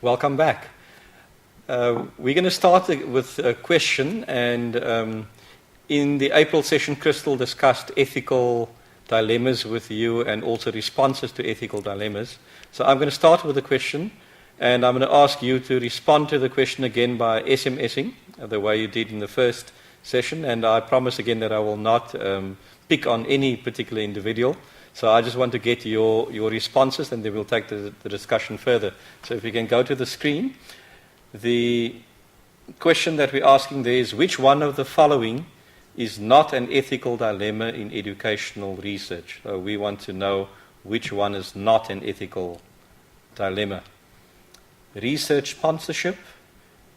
Welcome back. We're going to start with a question, and in the April session, Crystal discussed ethical dilemmas with you and also responses to ethical dilemmas. So I'm going to start with a question, and I'm going to ask you to respond to the question again by SMSing, the way you did in the first session, and I promise again that I will not pick on any particular individual. So I just want to get your responses, and then we'll take the discussion further. So if you can go to the screen. The question that we're asking there is, which one of the following is not an ethical dilemma in educational research? So we want to know which one is not an ethical dilemma. Research sponsorship,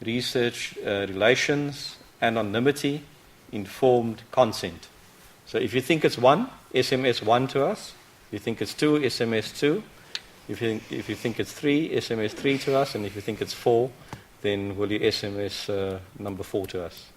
research relations, anonymity, informed consent. So if you think it's one, SMS 1 to us. If you think it's 2, SMS 2. If you think it's 3, SMS 3 to us. And if you think it's 4, then will you SMS number 4 to us?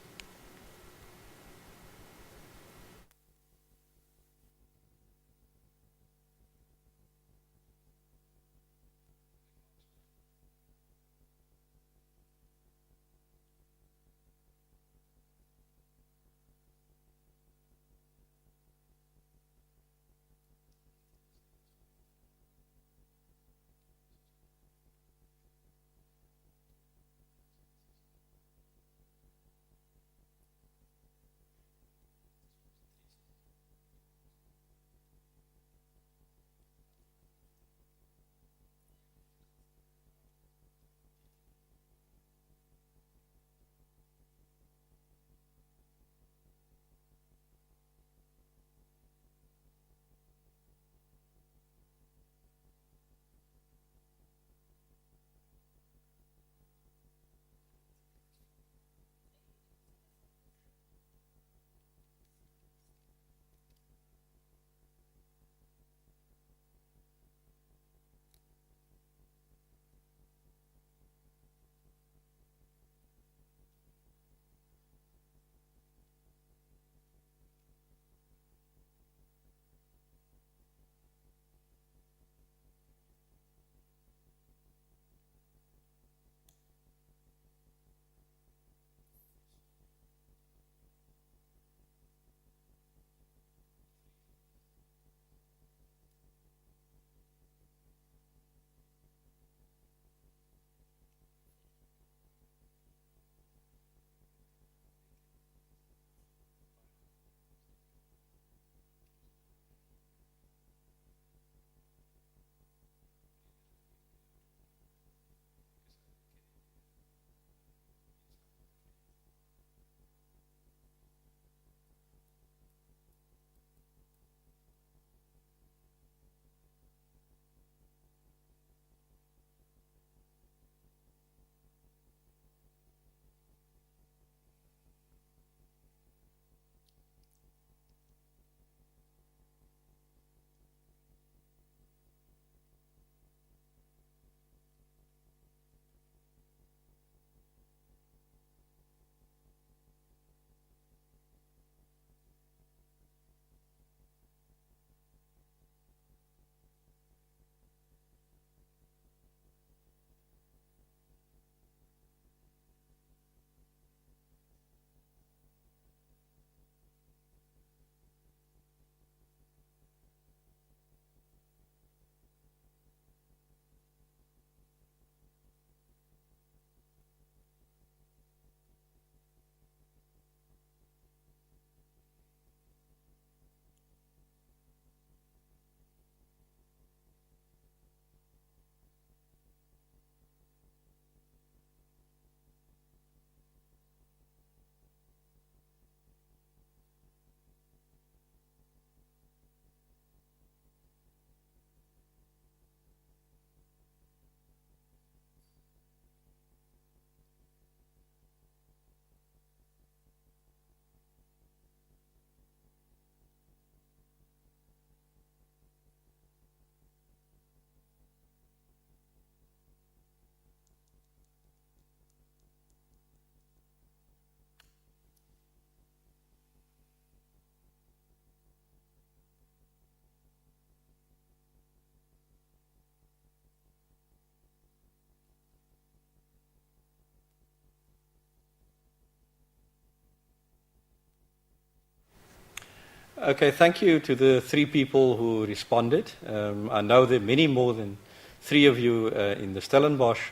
Okay, thank you to the 3 people who responded. I know there are many more than 3 of you in the Stellenbosch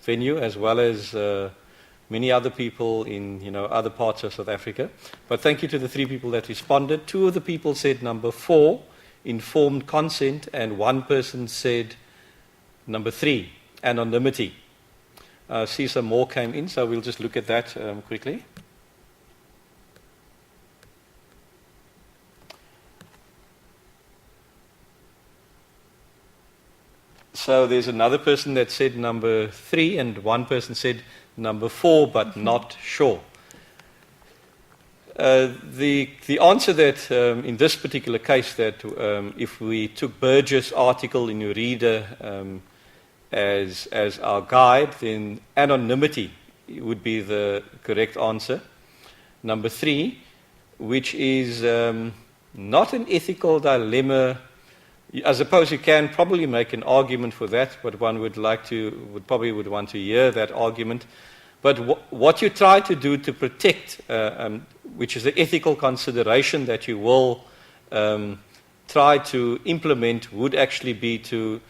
venue, as well as many other people in other parts of South Africa. But thank you to the 3 people that responded. 2 of the people said number 4, informed consent, and 1 person said number 3, anonymity. See some more came in, so we'll just look at that quickly. So there's another person that said number 3, and 1 person said number 4, but not sure. The answer that in this particular case, that if we took Burgess' article in your reader as our guide, then anonymity would be the correct answer. Number 3, which is not an ethical dilemma. I suppose you can probably make an argument for that, but one would want to hear that argument. But what you try to do to protect, which is the ethical consideration that you will try to implement, would actually be to,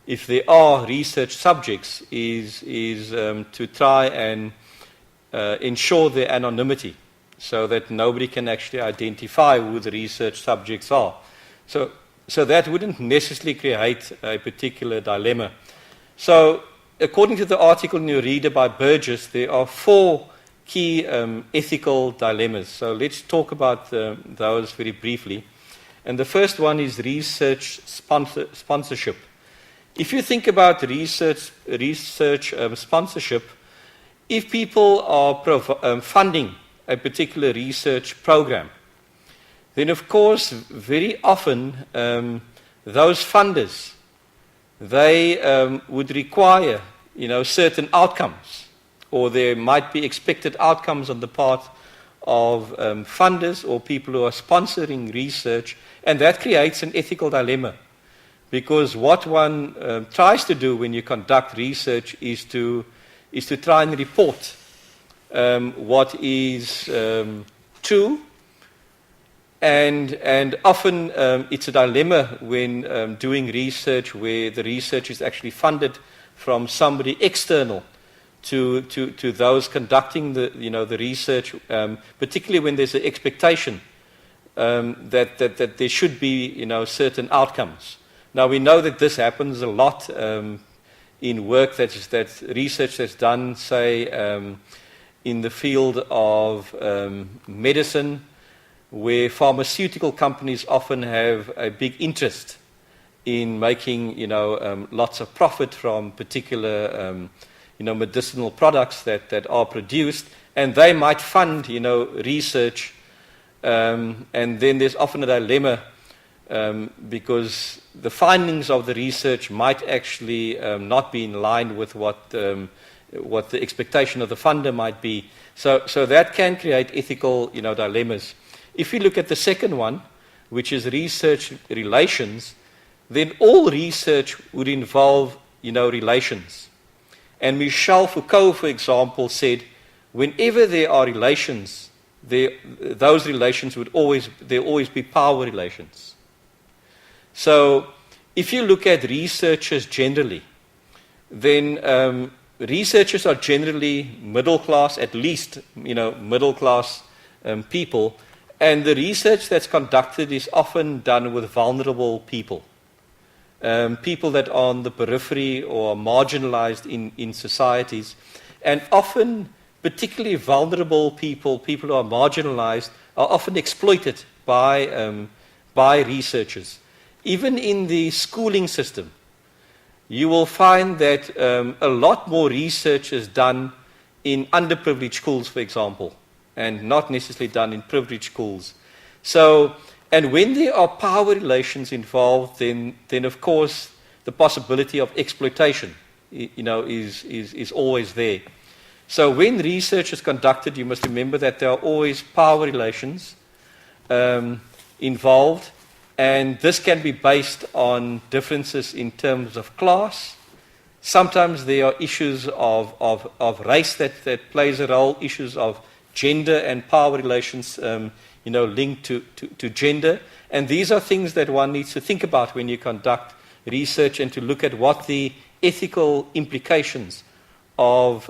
if there are research subjects, is to try and ensure their anonymity, so that nobody can actually identify who the research subjects are. So that wouldn't necessarily create a particular dilemma. So according to the article in your reader by Burgess, there are 4 key ethical dilemmas. So let's talk about those very briefly. And the first one is research sponsorship. If you think about research sponsorship, if people are funding a particular research program, then of course very often those funders, they would require certain outcomes, or there might be expected outcomes on the part of funders or people who are sponsoring research, and that creates an ethical dilemma, because what one tries to do when you conduct research is to try and report what is true. And often it's a dilemma when doing research where the research is actually funded from somebody external to those conducting the research, particularly when there's an expectation that there should be certain outcomes. Now we know that this happens a lot in work that's research that's done, say, in the field of medicine, where pharmaceutical companies often have a big interest in making, lots of profit from particular, medicinal products that are produced, and they might fund, research, and then there's often a dilemma because the findings of the research might actually not be in line with what the expectation of the funder might be. So that can create ethical, dilemmas. If you look at the second one, which is research relations, then all research would involve, relations. And Michel Foucault, for example, said, whenever there are relations, those relations would always be power relations. So if you look at researchers generally, then researchers are generally middle class, at least, middle class people. And the research that's conducted is often done with vulnerable people, people that are on the periphery or marginalized in societies. And often, particularly vulnerable people who are marginalized, are often exploited by researchers. Even in the schooling system, you will find that a lot more research is done in underprivileged schools, for example, and not necessarily done in privileged schools. So, and when there are power relations involved, then of course the possibility of exploitation, is always there. So when research is conducted, you must remember that there are always power relations involved, and this can be based on differences in terms of class. Sometimes there are issues of race that plays a role, issues of gender and power relations, linked to gender. And these are things that one needs to think about when you conduct research, and to look at what the ethical implications of,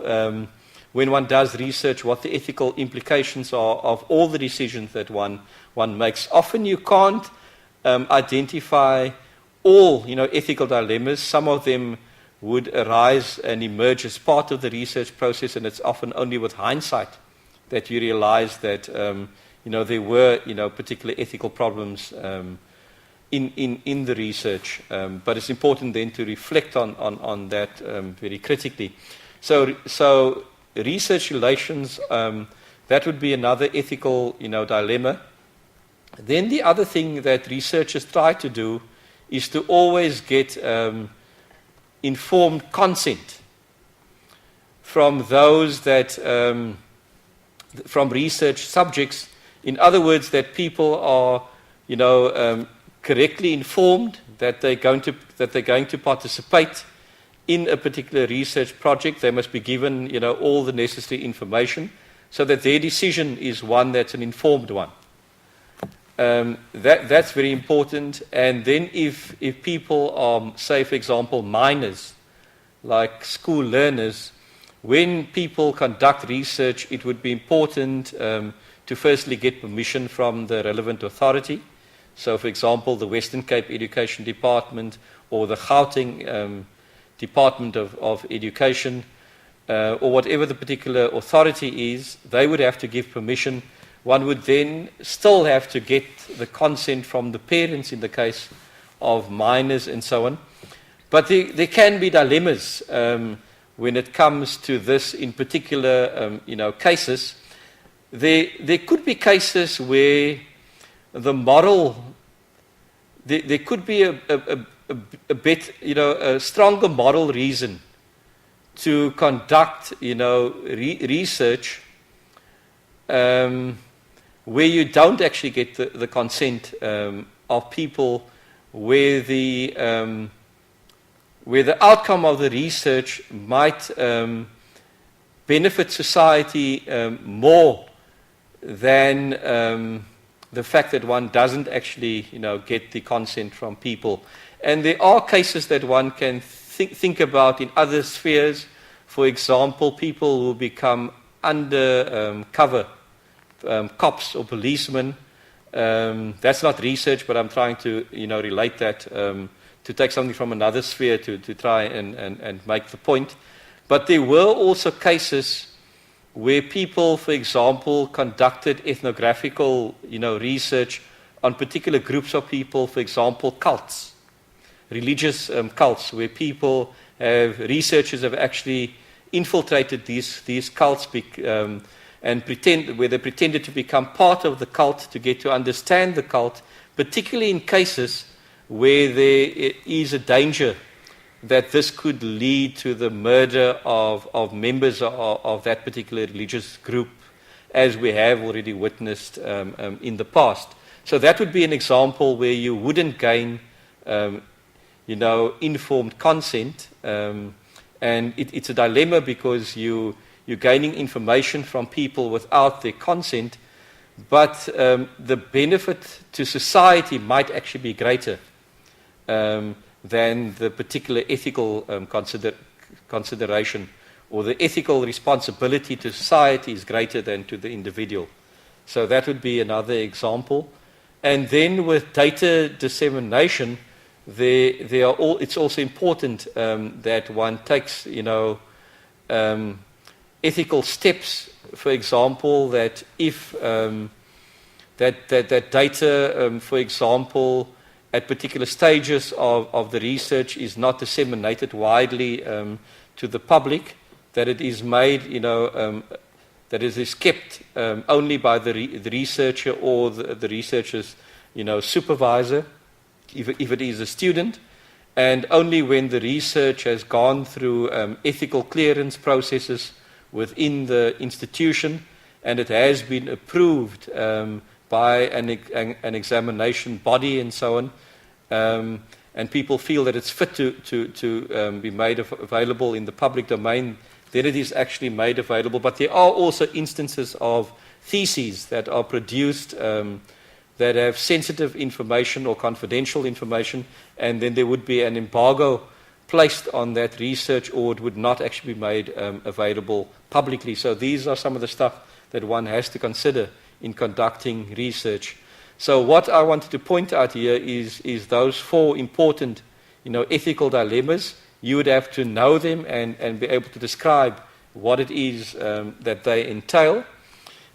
when one does research, what the ethical implications are of all the decisions that one makes. Often you can't identify all, ethical dilemmas. Some of them would arise and emerge as part of the research process, and it's often only with hindsight that you realize that, there were, particular ethical problems in the research. But it's important then to reflect on that very critically. So research relations, that would be another ethical, dilemma. Then the other thing that researchers try to do is to always get informed consent from those that, from research subjects. In other words, that people are, correctly informed that they're going to participate in a particular research project. They must be given, all the necessary information so that their decision is one that's an informed one. That's very important. And then if people are, say, for example, minors, like school learners, when people conduct research, it would be important to firstly get permission from the relevant authority. So, for example, the Western Cape Education Department or the Gauteng Department of Education, or whatever the particular authority is, they would have to give permission. One would then still have to get the consent from the parents in the case of minors and so on. But there can be dilemmas when it comes to this in particular, cases. There could be cases where the moral, there could be a bit, a stronger moral reason to conduct, research where you don't actually get the consent of people, where the outcome of the research might benefit society more than the fact that one doesn't actually, get the consent from people. And there are cases that one can think about in other spheres. For example, people who become undercover cops or policemen. That's not research, but I'm trying to, relate that to take something from another sphere to try and make the point. But there were also cases where people, for example, conducted ethnographical, research on particular groups of people, for example, cults, religious cults, where researchers have actually infiltrated these cults and where they pretended to become part of the cult to get to understand the cult, particularly in cases where there is a danger that this could lead to the murder of members of that particular religious group, as we have already witnessed in the past. So that would be an example where you wouldn't gain, informed consent, and it's a dilemma because you're gaining information from people without their consent, but the benefit to society might actually be greater than the particular ethical consideration, or the ethical responsibility to society is greater than to the individual. So that would be another example. And then with data dissemination, it's also important that one takes, ethical steps. For example, that if that data, for example, at particular stages of the research is not disseminated widely to the public, that it is made, that it is kept only by the researcher or the researcher's, supervisor, if it is a student, and only when the research has gone through ethical clearance processes within the institution and it has been approved by an examination body and so on, and people feel that it's fit to be made available in the public domain, then it is actually made available. But there are also instances of theses that are produced that have sensitive information or confidential information, and then there would be an embargo placed on that research, or it would not actually be made available publicly. So these are some of the stuff that one has to consider in conducting research. So what I wanted to point out here is those four important, ethical dilemmas. You would have to know them and be able to describe what it is that they entail.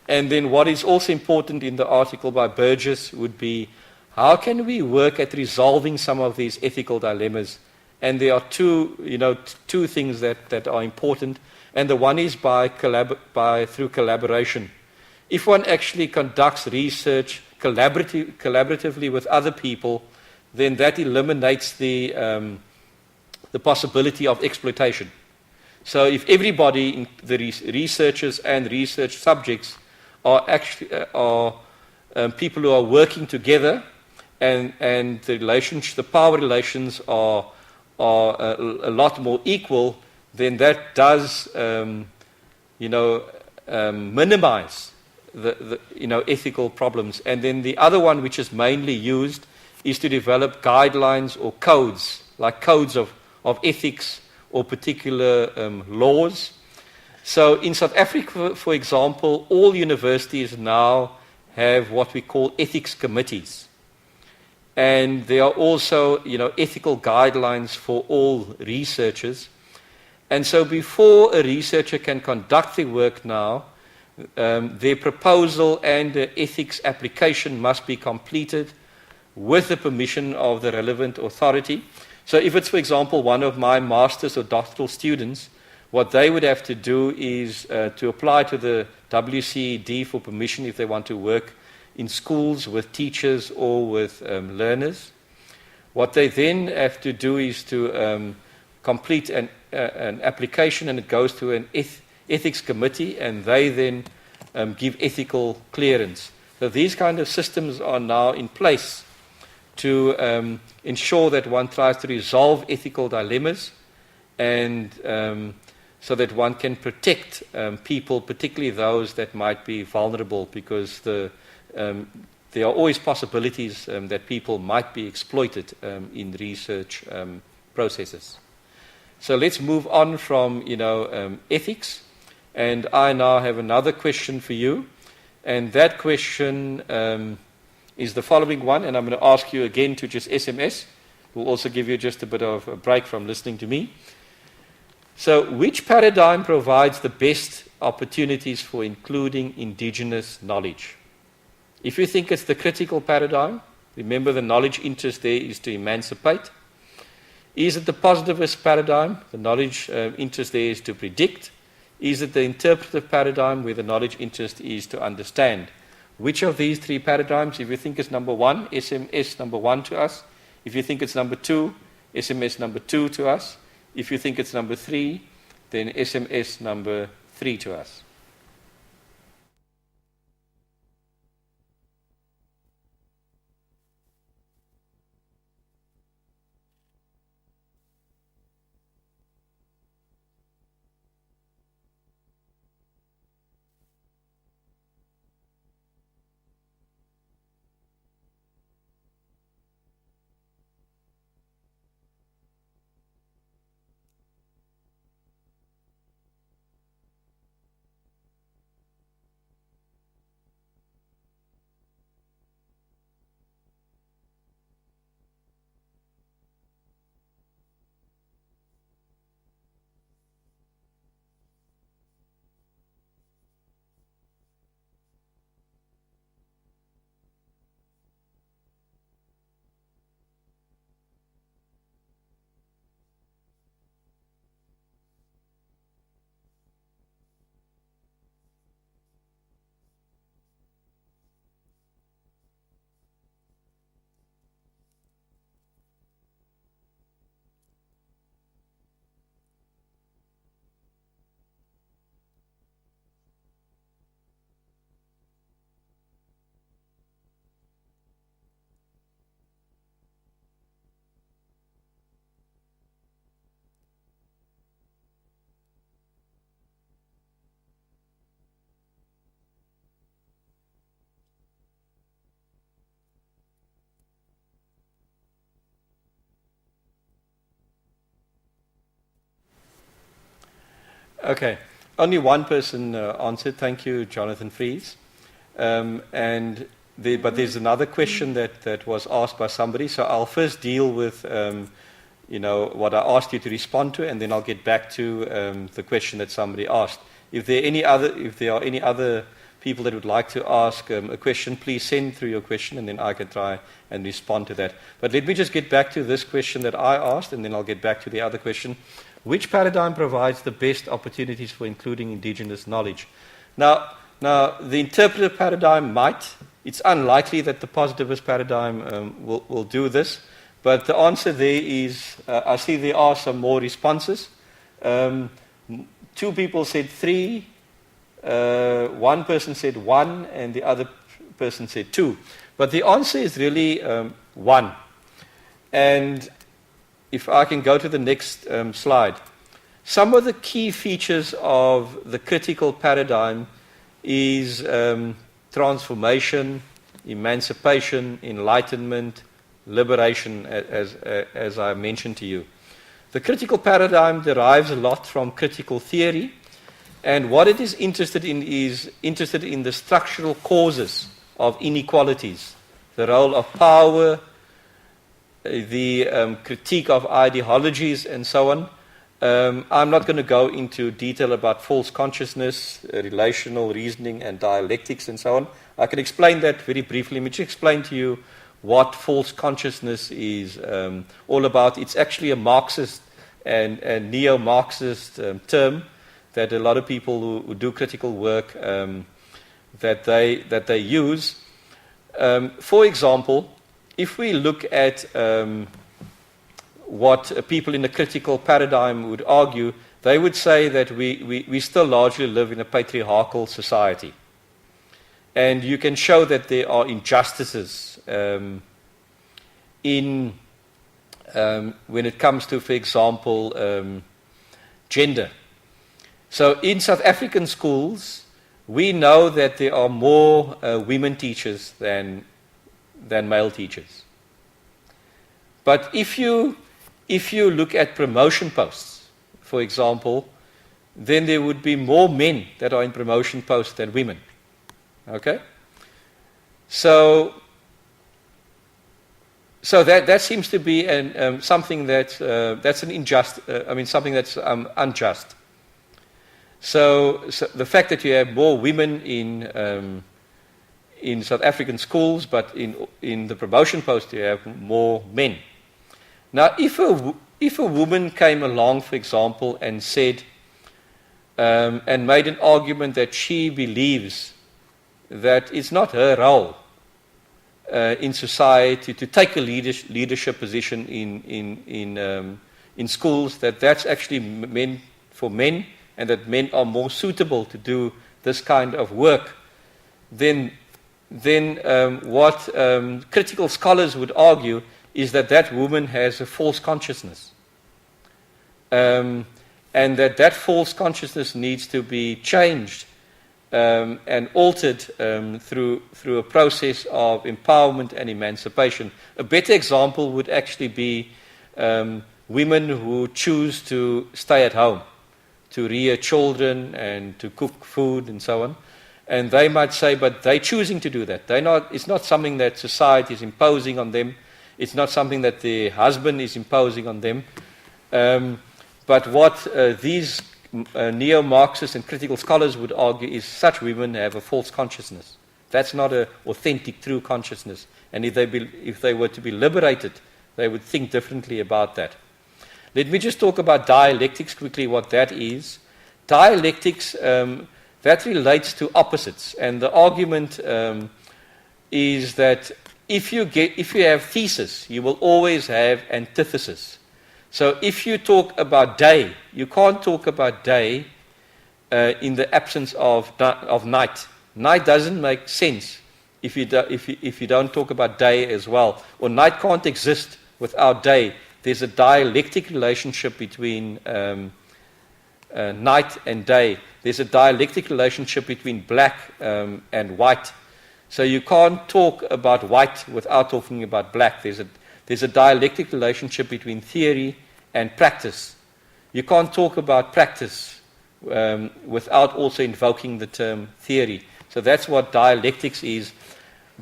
And then what is also important in the article by Burgess would be, how can we work at resolving some of these ethical dilemmas? And there are two things that are important. And the one is through collaboration. If one actually conducts research collaboratively with other people, then that eliminates the possibility of exploitation. So if everybody, the researchers and research subjects, are actually people who are working together, and the power relations are a lot more equal, then that does minimize the ethical problems. And then the other one, which is mainly used, is to develop guidelines or codes, like codes of ethics or particular laws. So in South Africa, for example, all universities now have what we call ethics committees. And there are also, ethical guidelines for all researchers. And so before a researcher can conduct their work now, their proposal and the ethics application must be completed with the permission of the relevant authority. So if it's, for example, one of my master's or doctoral students, what they would have to do is to apply to the WCED for permission if they want to work in schools with teachers or with learners. What they then have to do is to complete an application, and it goes to an ethics committee, and they then give ethical clearance. So these kind of systems are now in place to ensure that one tries to resolve ethical dilemmas, and so that one can protect people, particularly those that might be vulnerable, because there are always possibilities that people might be exploited in research processes. So let's move on from ethics, and I now have another question for you, and that question is the following one, and I'm going to ask you again to just SMS. We'll also give you just a bit of a break from listening to me. So, which paradigm provides the best opportunities for including indigenous knowledge? If you think it's the critical paradigm, remember the knowledge interest there is to emancipate. Is it the positivist paradigm? The knowledge interest there is to predict. Is it the interpretive paradigm, where the knowledge interest is to understand? Which of these three paradigms, if you think it's number one, SMS number one to us. If you think it's number two, SMS number two to us. If you think it's number three, then SMS number three to us. Okay. Only one person answered. Thank you, Jonathan Fries. But there's another question that was asked by somebody. So I'll first deal with what I asked you to respond to, and then I'll get back to the question that somebody asked. If there are any other people that would like to ask a question, please send through your question, and then I can try and respond to that. But let me just get back to this question that I asked, and then I'll get back to the other question. Which paradigm provides the best opportunities for including indigenous knowledge? Now, the interpretive paradigm might. It's unlikely that the positivist paradigm will do this, but the answer there is, I see there are some more responses. 2 people said 3, 1 person said 1, and the other person said 2. But the answer is really 1. And if I can go to the next slide. Some of the key features of the critical paradigm is transformation, emancipation, enlightenment, liberation, as I mentioned to you. The critical paradigm derives a lot from critical theory, and what it is interested in the structural causes of inequalities, the role of power, the critique of ideologies, and so on. I'm not going to go into detail about false consciousness, relational reasoning, and dialectics, and so on. I can explain that very briefly. Let me just explain to you what false consciousness is all about. It's actually a Marxist and neo-Marxist term that a lot of people who do critical work that they use. For example, if we look at what people in a critical paradigm would argue, they would say that we still largely live in a patriarchal society. And you can show that there are injustices when it comes to, for example, gender. So in South African schools, we know that there are more women teachers than male teachers. But if you look at promotion posts, for example, then there would be more men that are in promotion posts than women. Okay? So that seems to be something that's something that's unjust. So the fact that you have more women in South African schools, but in the promotion post you have more men. Now, if a woman came along, for example, and said and made an argument that she believes that it's not her role in society to take a leadership position in schools, that's actually meant for men, and that men are more suitable to do this kind of work, then what critical scholars would argue is that woman has a false consciousness. And that false consciousness needs to be changed and altered through a process of empowerment and emancipation. A better example would actually be women who choose to stay at home, to rear children and to cook food and so on. And they might say, but they're choosing to do that. It's not something that society is imposing on them. It's not something that the husband is imposing on them. But what these neo-Marxists and critical scholars would argue is such women have a false consciousness. That's not an authentic, true consciousness. And if they were to be liberated, they would think differently about that. Let me just talk about dialectics quickly, what that is. Dialectics, that relates to opposites. And the argument is that if you have thesis, you will always have antithesis. So if you talk about day, you can't talk about day in the absence of night. Night doesn't make sense if you don't talk about day as well. Or night can't exist without day. There's a dialectic relationship between night and day. There's a dialectic relationship between black and white. So you can't talk about white without talking about black. There's a dialectic relationship between theory and practice. You can't talk about practice without also invoking the term theory. So that's what dialectics is.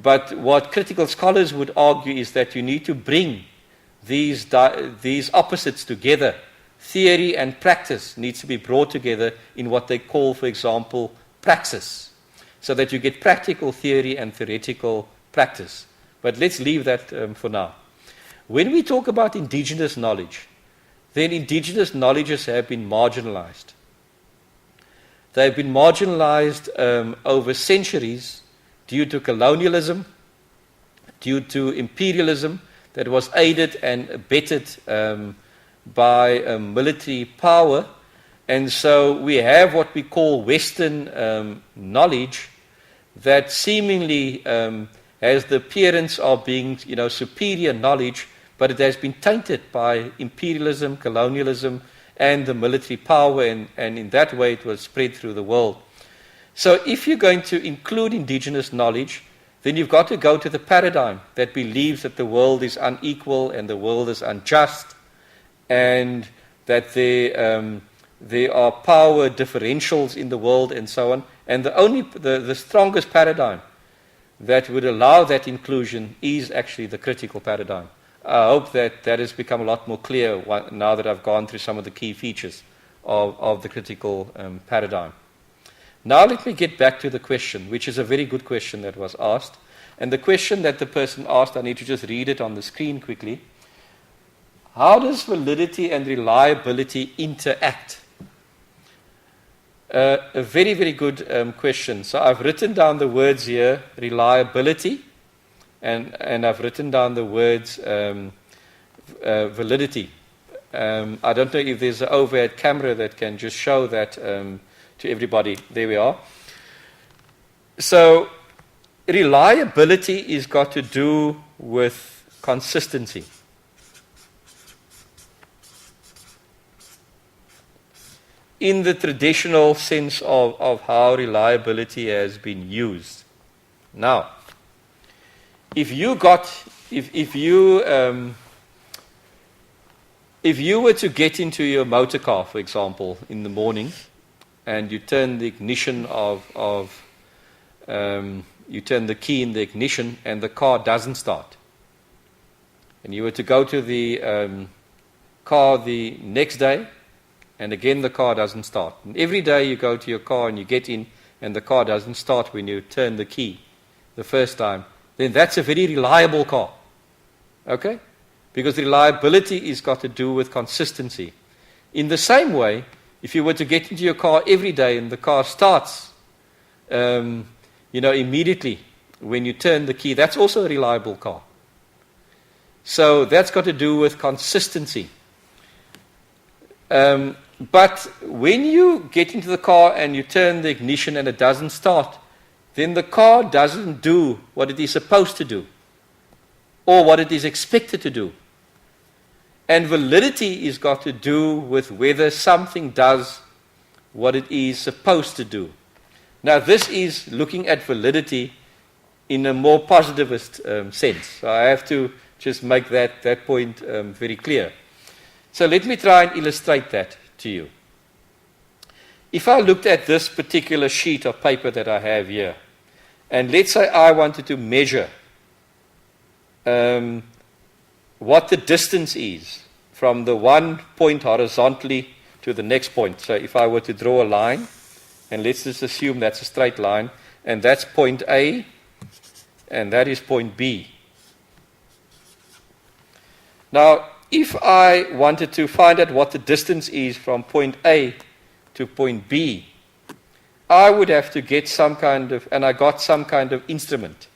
But what critical scholars would argue is that you need to bring these opposites together. Theory and practice needs to be brought together in what they call, for example, praxis, so that you get practical theory and theoretical practice. But let's leave that for now. When we talk about indigenous knowledge, then indigenous knowledges have been marginalized. They have been marginalized over centuries due to colonialism, due to imperialism that was aided and abetted by military power. And so we have what we call Western knowledge that seemingly has the appearance of being, superior knowledge, but it has been tainted by imperialism, colonialism, and the military power, and in that way it was spread through the world. So if you're going to include indigenous knowledge, then you've got to go to the paradigm that believes that the world is unequal and the world is unjust, and that there are power differentials in the world and so on. And the strongest paradigm that would allow that inclusion is actually the critical paradigm. I hope that has become a lot more clear now that I've gone through some of the key features of the critical paradigm. Now let me get back to the question, which is a very good question that was asked. And the question that the person asked, I need to just read it on the screen quickly. How does validity and reliability interact? A very, very good question. So I've written down the words here, reliability, and I've written down the words validity. I don't know if there's an overhead camera that can just show that to everybody. There we are. So reliability is got to do with consistency. In the traditional sense of how reliability has been used. Now, if you were to get into your motor car, for example, in the morning, and you turn the ignition you turn the key in the ignition, and the car doesn't start, and you were to go to the car the next day, and again the car doesn't start, and every day you go to your car and you get in, and the car doesn't start when you turn the key the first time, then that's a very reliable car. Okay? Because reliability is got to do with consistency. In the same way, if you were to get into your car every day and the car starts immediately when you turn the key, that's also a reliable car. So that's got to do with consistency. But when you get into the car and you turn the ignition and it doesn't start, then the car doesn't do what it is supposed to do or what it is expected to do. And validity is got to do with whether something does what it is supposed to do. Now, this is looking at validity in a more positivist sense. So I have to just make that point very clear. So let me try and illustrate that to you. If I looked at this particular sheet of paper that I have here, and let's say I wanted to measure what the distance is from the one point horizontally to the next point. So if I were to draw a line, and let's just assume that's a straight line, and that's point A, and that is point B. Now, if I wanted to find out what the distance is from point A to point B, I would have to get I got some kind of instrument.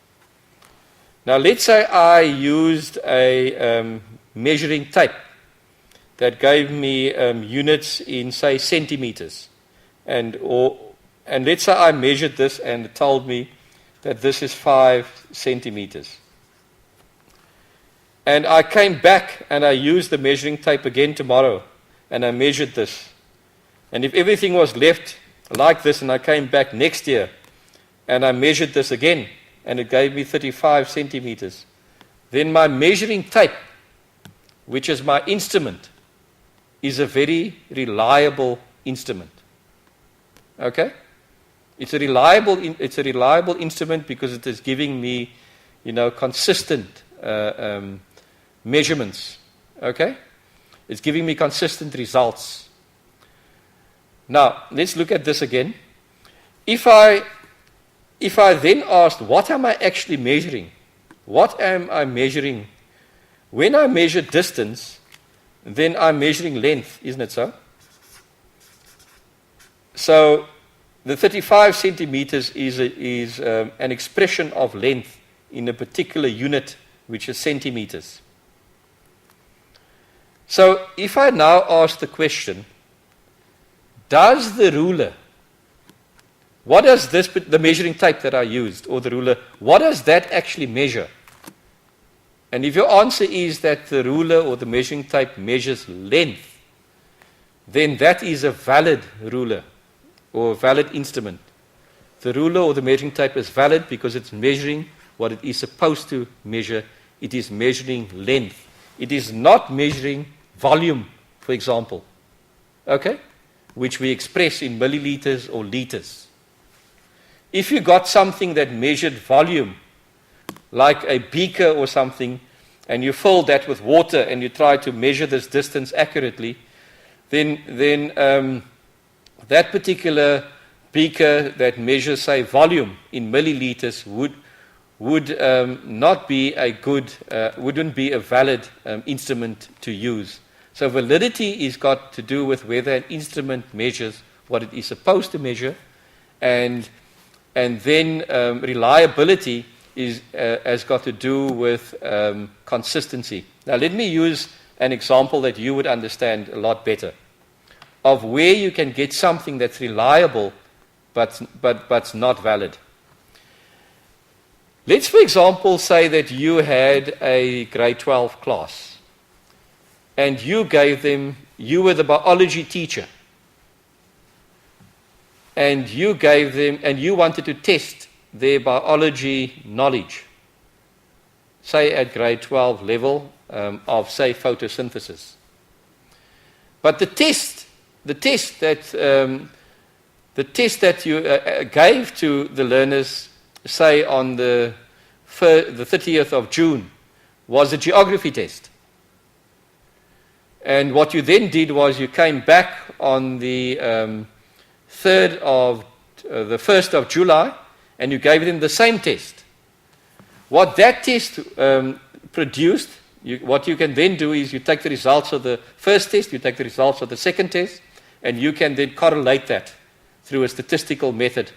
Now, let's say I used a measuring tape that gave me units in, say, centimeters. And let's say I measured this and it told me that this is 5 centimeters. And I came back and I used the measuring tape again tomorrow and I measured this. And if everything was left like this and I came back next year and I measured this again and it gave me 35 centimeters, then my measuring tape, which is my instrument, is a very reliable instrument. Okay? It's a reliable instrument because it is giving me, consistent measurements. Okay? It's giving me consistent results. Now, let's look at this again. If I then asked, what am I actually measuring? What am I measuring? When I measure distance, then I'm measuring length, isn't it so? So the 35 centimeters is an expression of length in a particular unit, which is centimeters. So if I now ask the question, does the ruler, what does the measuring tape that I used, or the ruler, what does that actually measure? And if your answer is that the ruler or the measuring tape measures length, then that is a valid ruler or a valid instrument. The ruler or the measuring tape is valid because it's measuring what it is supposed to measure. It is measuring length. It is not measuring volume, for example, okay, which we express in milliliters or liters. If you got something that measured volume, like a beaker or something, and you fill that with water and you try to measure this distance accurately, then that particular beaker that measures, say, volume in milliliters would not be a good, wouldn't be a valid instrument to use. So validity is got to do with whether an instrument measures what it is supposed to measure, and then reliability has got to do with consistency. Now let me use an example that you would understand a lot better of where you can get something that's reliable but not valid. Let's, for example, say that you had a grade 12 class and you were the biology teacher, and you wanted to test their biology knowledge, say at grade 12 level of, say, photosynthesis. But the test that you gave to the learners, say on the 30th of June, was a geography test. And what you then did was you came back on the 1st of July, and you gave them the same test. What that test produced, what you can then do is you take the results of the first test, you take the results of the second test, and you can then correlate that through a statistical method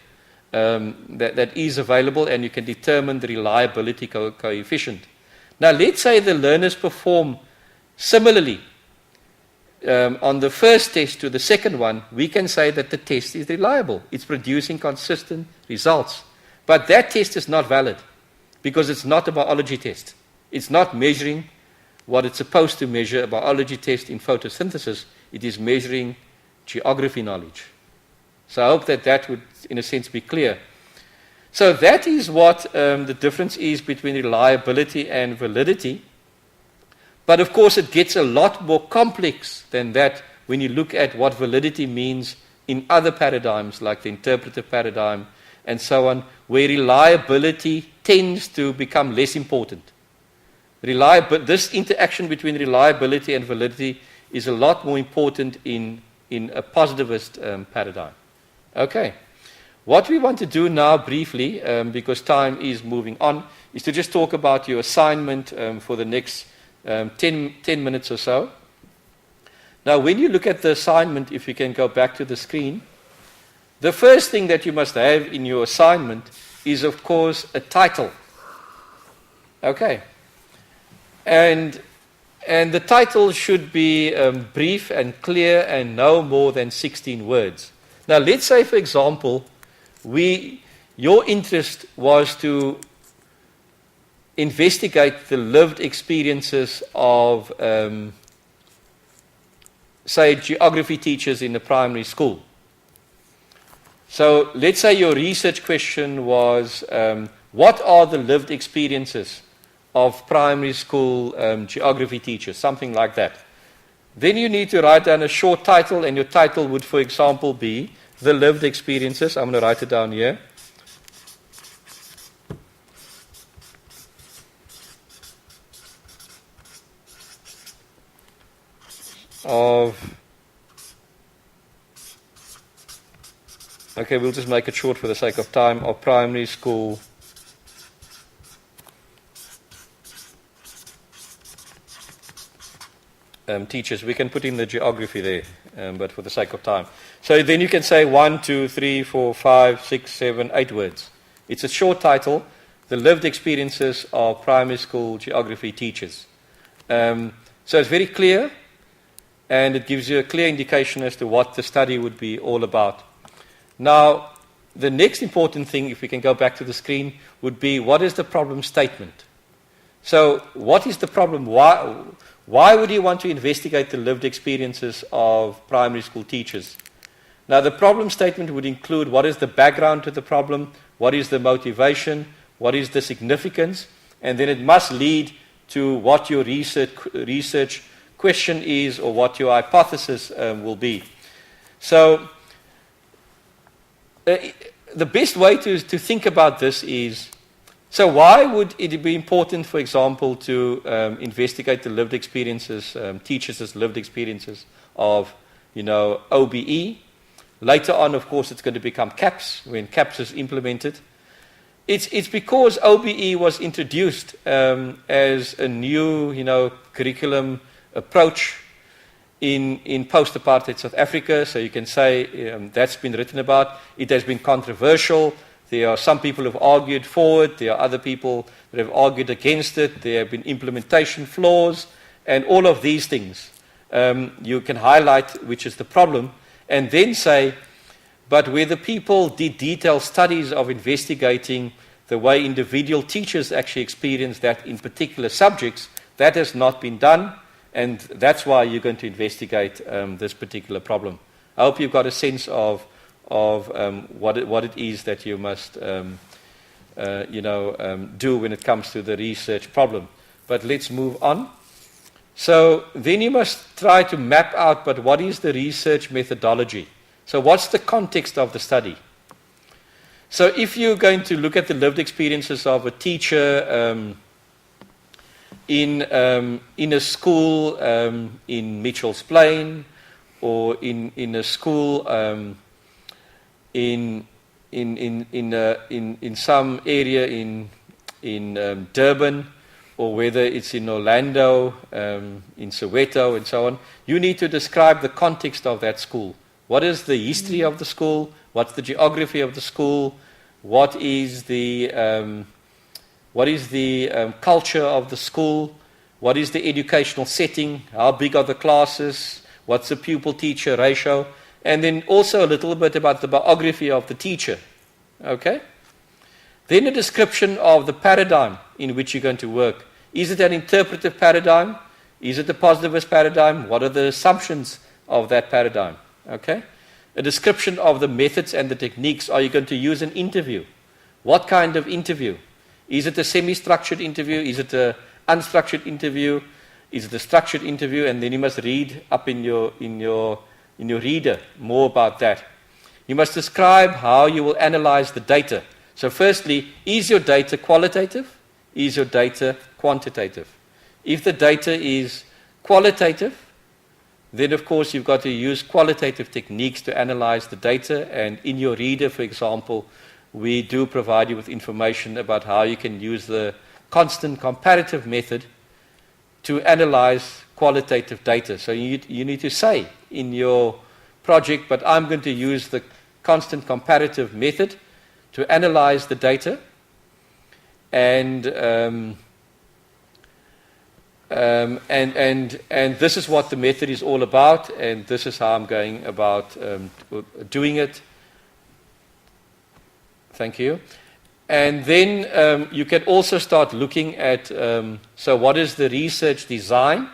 that is available, and you can determine the reliability coefficient. Now, let's say the learners perform similarly on the first test to the second one. We can say that the test is reliable. It's producing consistent results. But that test is not valid because it's not a biology test. It's not measuring what it's supposed to measure. A biology test in photosynthesis, it is measuring geography knowledge. So I hope that would, in a sense, be clear. So that is what the difference is between reliability and validity. But of course, it gets a lot more complex than that when you look at what validity means in other paradigms, like the interpretive paradigm and so on, where reliability tends to become less important. This interaction between reliability and validity is a lot more important in a positivist paradigm. Okay. What we want to do now briefly, because time is moving on, is to just talk about your assignment for the next 10 minutes or so. Now, when you look at the assignment, if you can go back to the screen, the first thing that you must have in your assignment is, of course, a title. Okay. And the title should be brief and clear and no more than 16 words. Now, let's say, for example, your interest was to investigate the lived experiences of, say, geography teachers in a primary school. So let's say your research question was, what are the lived experiences of primary school geography teachers, something like that. Then you need to write down a short title, and your title would, for example, be the lived experiences, I'm going to write it down here, okay, we'll just make it short for the sake of time, of primary school teachers. We can put in the geography there, but for the sake of time. So then you can say 1, 2, 3, 4, 5, 6, 7, 8 words. It's a short title, The Lived Experiences of Primary School Geography Teachers. So it's very clear, and it gives you a clear indication as to what the study would be all about. Now, the next important thing, if we can go back to the screen, would be what is the problem statement? So what is the problem? Why would you want to investigate the lived experiences of primary school teachers? Now, the problem statement would include what is the background to the problem, what is the motivation, what is the significance, and then it must lead to what your research question is or what your hypothesis will be. So, the best way to think about this is, so why would it be important, for example, to investigate the lived experiences, teachers' lived experiences of, OBE? Later on, of course, it's going to become CAPS, when CAPS is implemented. It's because OBE was introduced as a new, curriculum approach in post-apartheid South Africa. So you can say that's been written about. It has been controversial. There are some people who have argued for it. There are other people that have argued against it. There have been implementation flaws. And all of these things you can highlight, which is the problem, and then say, but where the people did detailed studies of investigating the way individual teachers actually experience that in particular subjects, that has not been done. And that's why you're going to investigate this particular problem. I hope you've got a sense of what it is that you must do when it comes to the research problem. But let's move on. So then you must try to map out, but what is the research methodology? So what's the context of the study? So if you're going to look at the lived experiences of a teacher in a school in Mitchell's Plain, or in a school in some area in Durban, or whether it's in Orlando, in Soweto, and so on, you need to describe the context of that school. What is the history of the school? What's the geography of the school? What is the culture of the school? What is the educational setting? How big are the classes? What's the pupil-teacher ratio? And then also a little bit about the biography of the teacher. Okay? Then a description of the paradigm in which you're going to work. Is it an interpretive paradigm? Is it a positivist paradigm? What are the assumptions of that paradigm? Okay? A description of the methods and the techniques. Are you going to use an interview? What kind of interview? Is it a semi-structured interview? Is it an unstructured interview? Is it a structured interview? And then you must read up in your reader more about that. You must describe how you will analyze the data. So firstly, is your data qualitative? Is your data quantitative? If the data is qualitative, then of course you've got to use qualitative techniques to analyze the data. And in your reader, for example, we do provide you with information about how you can use the constant comparative method to analyze qualitative data. So you need to say in your project, but I'm going to use the constant comparative method to analyze the data, and this is what the method is all about, and this is how I'm going about doing it. Thank you. And then you can also start looking at, so what is the research design?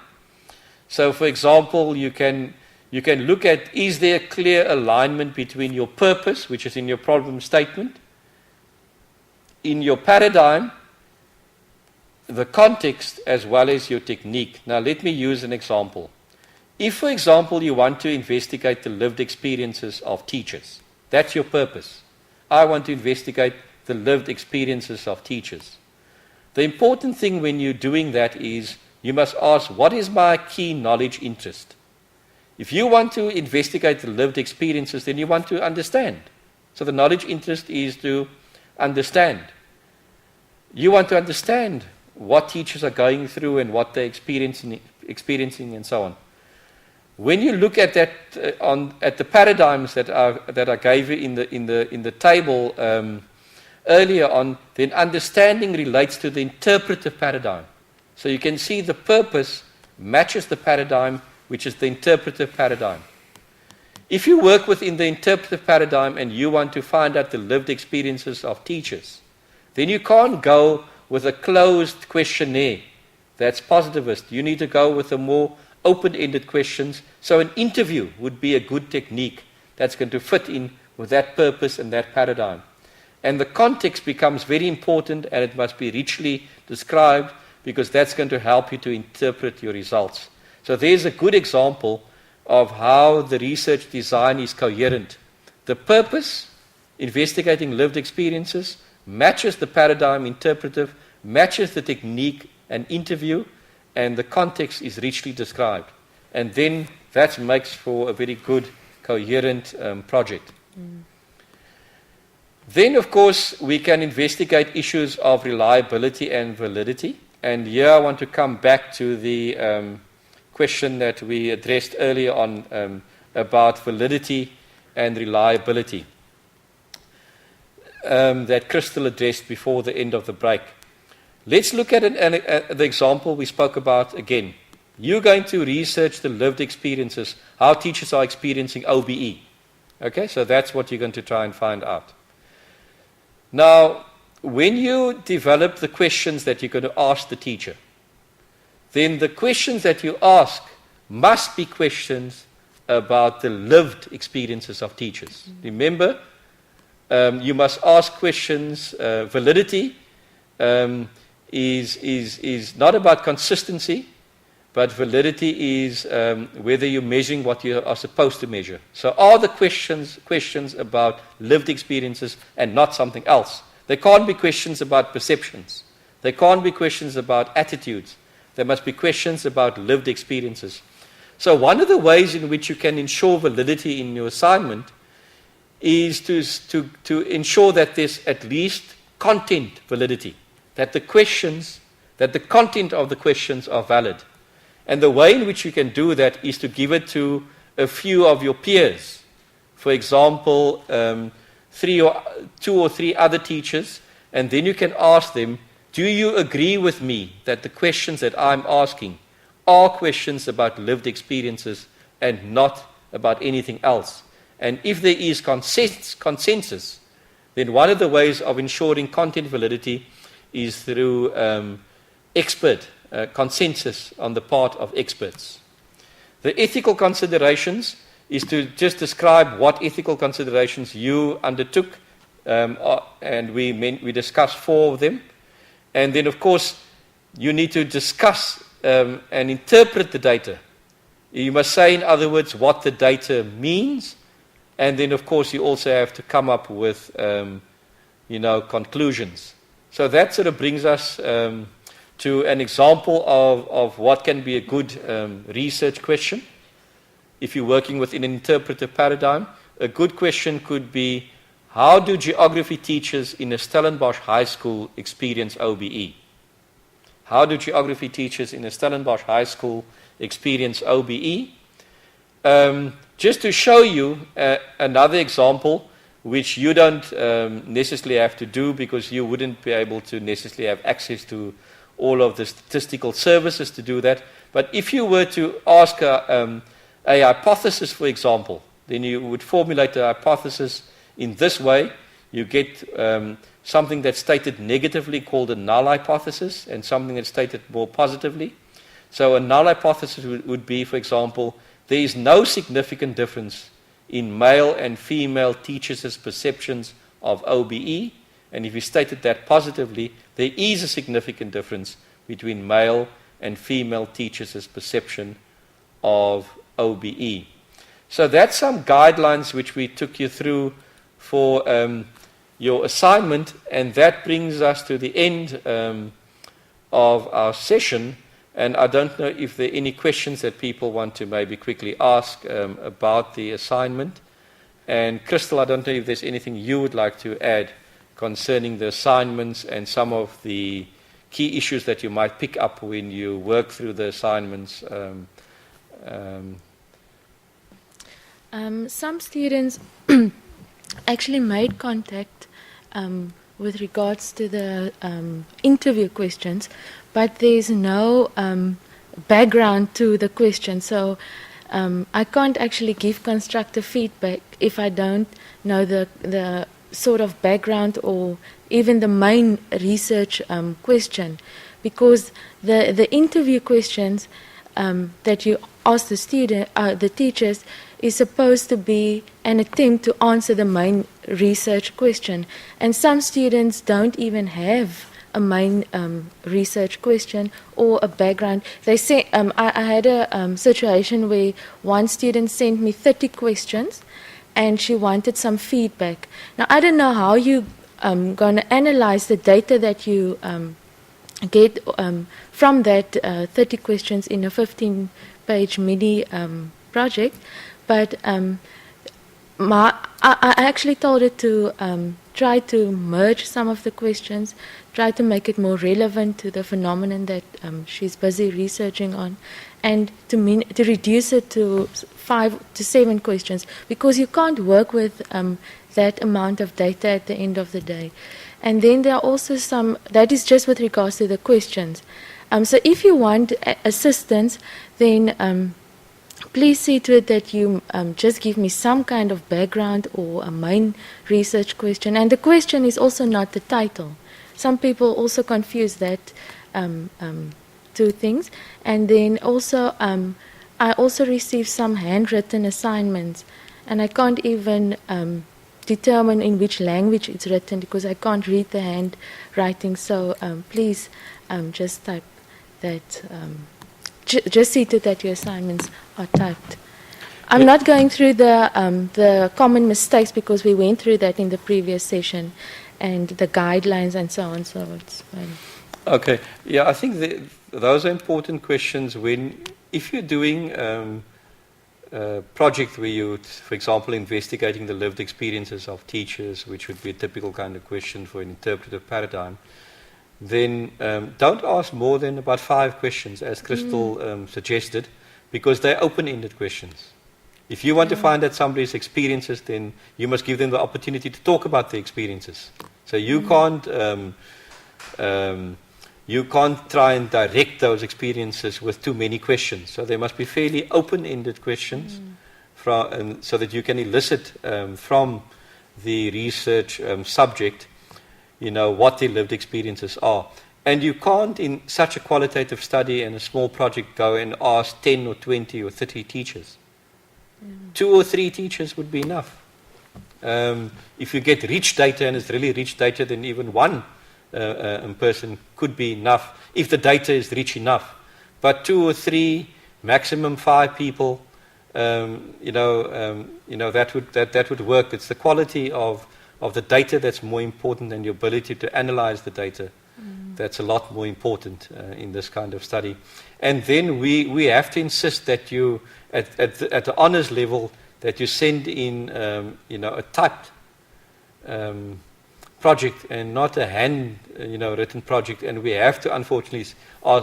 So for example, you can look at, is there a clear alignment between your purpose, which is in your problem statement, in your paradigm, the context, as well as your technique. Now let me use an example. If, for example, you want to investigate the lived experiences of teachers, That's your purpose. I want to investigate the lived experiences of teachers. The important thing when you're doing that is you must ask, what is my key knowledge interest? If you want to investigate the lived experiences, then you want to understand. So the knowledge interest is to understand. You want to understand what teachers are going through and what they're experiencing and so on. When you look at that at the paradigms that I gave you in the table earlier on, then understanding relates to the interpretive paradigm. So you can see the purpose matches the paradigm, which is the interpretive paradigm. If you work within the interpretive paradigm and you want to find out the lived experiences of teachers, then you can't go with a closed questionnaire that's positivist. You need to go with a more open-ended questions. So an interview would be a good technique that's going to fit in with that purpose and that paradigm. And the context becomes very important, and it must be richly described, because that's going to help you to interpret your results. So there's a good example of how the research design is coherent. The purpose, investigating lived experiences, matches the paradigm interpretive, matches the technique and interview, and the context is richly described. And then that makes for a very good, coherent project. Then, of course, we can investigate issues of reliability and validity. And here I want to come back to the question that we addressed earlier on about validity and reliability that Crystal addressed before the end of the break. Let's look at the example we spoke about again. You're going to research the lived experiences, how teachers are experiencing OBE. Okay, so that's what you're going to try and find out. Now, when you develop the questions that you're going to ask the teacher, then the questions that you ask must be questions about the lived experiences of teachers. Remember, you must ask questions. Validity is not about consistency, but validity is whether you're measuring what you are supposed to measure. So are the questions about lived experiences and not something else? They can't be questions about perceptions. They can't be questions about attitudes. There must be questions about lived experiences. So one of the ways in which you can ensure validity in your assignment is to ensure that there's at least content validity, that the content of the questions are valid. And the way in which you can do that is to give it to a few of your peers. For example, 2 or 3 other teachers, and then you can ask them, do you agree with me that the questions that I'm asking are questions about lived experiences and not about anything else? And if there is consensus, then one of the ways of ensuring content validity is through expert consensus on the part of experts. The ethical considerations is to just describe what ethical considerations you undertook, and we discussed 4 of them. And then, of course, you need to discuss and interpret the data. You must say, in other words, what the data means, and then, of course, you also have to come up with, conclusions. So that sort of brings us to an example of what can be a good research question. If you're working within an interpretive paradigm, a good question could be, how do geography teachers in a Stellenbosch high school experience OBE? How do geography teachers in a Stellenbosch high school experience OBE? Just to show you another example, which you don't necessarily have to do because you wouldn't be able to necessarily have access to all of the statistical services to do that. But if you were to ask a hypothesis, for example, then you would formulate a hypothesis in this way. You get something that's stated negatively called a null hypothesis and something that's stated more positively. So a null hypothesis would be, for example, there is no significant difference in male and female teachers' perceptions of OBE. And if you stated that positively, there is a significant difference between male and female teachers' perception of OBE. So that's some guidelines which we took you through for your assignment, and that brings us to the end of our session. And I don't know if there are any questions that people want to maybe quickly ask about the assignment. And Crystal, I don't know if there's anything you would like to add concerning the assignments and some of the key issues that you might pick up when you work through the assignments. Some students actually made contact with regards to the interview questions, but there's no background to the question. So I can't actually give constructive feedback if I don't know the sort of background or even the main research question, because the interview questions that you ask the teachers is supposed to be an attempt to answer the main research question, and some students don't even have a main research question or a background. They say I had a situation where one student sent me 30 questions and she wanted some feedback. Now, I don't know how you're going to analyze the data that you get from that 30 questions in a 15-page mini project, but I actually told her to try to merge some of the questions, try to make it more relevant to the phenomenon that she's busy researching on, and to reduce it to 5 to 7 questions, because you can't work with that amount of data at the end of the day. And then there are also some, that is just with regards to the questions. So if you want assistance, then please see to it that you just give me some kind of background or a main research question. And the question is also not the title. Some people also confuse that two things. And then also, I also received some handwritten assignments, and I can't even determine in which language it's written because I can't read the handwriting. So please just type that. Just see to it that your assignments are typed. I'm not going through the common mistakes because we went through that in the previous session, and the guidelines and so on. So it's fine. Okay. Yeah, I think those are important questions if you're doing a project where you, for example, investigating the lived experiences of teachers, which would be a typical kind of question for an interpretive paradigm, then don't ask more than about 5 questions, as Crystal suggested, because they're open-ended questions. If you want to find out somebody's experiences, then you must give them the opportunity to talk about their experiences. So you can't try and direct those experiences with too many questions. So they must be fairly open-ended questions, so that you can elicit from the research subject, what their lived experiences are. And you can't, in such a qualitative study and a small project, go and ask 10 or 20 or 30 teachers. 2 or 3 teachers would be enough. If you get rich data, and it's really rich data, then even one person could be enough, if the data is rich enough. But 2 or 3, maximum 5 people, that would work. It's the quality of the data that's more important than your ability to analyze the data. That's a lot more important in this kind of study. And then we have to insist that you, at the honors level, that you send in a typed project and not a hand written project. And we have to unfortunately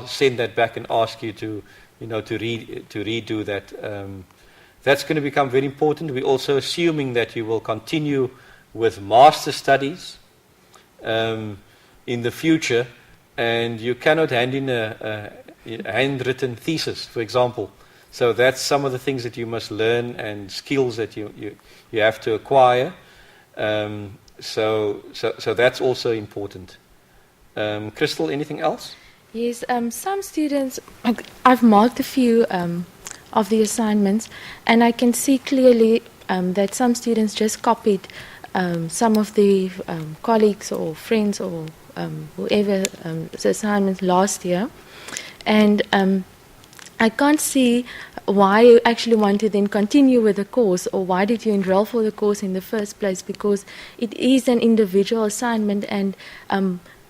send that back and ask you to redo that. That's going to become very important. We're also assuming that you will continue with master studies in the future, and you cannot hand in a handwritten thesis, for example. So that's some of the things that you must learn and skills that you have to acquire. So that's also important. Crystal, anything else? Yes, some students, I've marked a few of the assignments, and I can see clearly that some students just copied some of the colleagues or friends or whoever's assignments last year. And I can't see why you actually want to then continue with the course, or why did you enroll for the course in the first place, because it is an individual assignment, and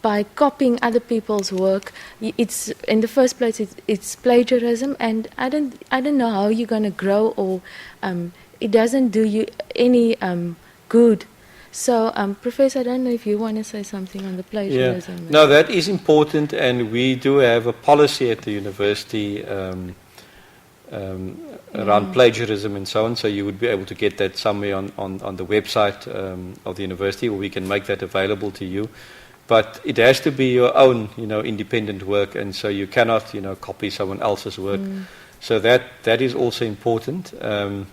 by copying other people's work, it's in the first place it's plagiarism, and I don't know how you're going to grow, or it doesn't do you any good. So, Professor, I don't know if you want to say something on the plagiarism. Yeah. No, that is important, and we do have a policy at the university around plagiarism and so on, so you would be able to get that somewhere on the website of the university, or we can make that available to you. But it has to be your own, independent work, and so you cannot, copy someone else's work. So that is also important. Our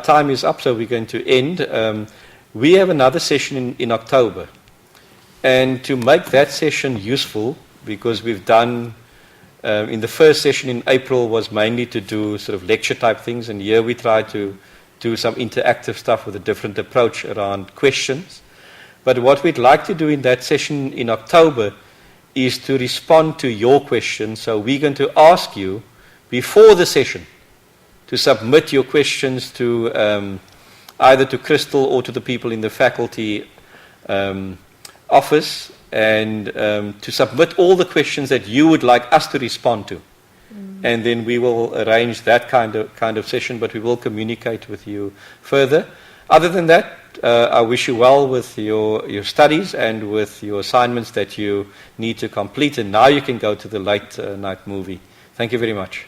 time is up, so we're going to end. We have another session in October. And to make that session useful, because we've done, in the first session in April was mainly to do sort of lecture type things, and here we try to do some interactive stuff with a different approach around questions. But what we'd like to do in that session in October is to respond to your questions. So we're going to ask you before the session to submit your questions to either to Crystal or to the people in the faculty office, and to submit all the questions that you would like us to respond to. And then we will arrange that kind of session, but we will communicate with you further. Other than that, I wish you well with your studies and with your assignments that you need to complete. And now you can go to the late night movie. Thank you very much.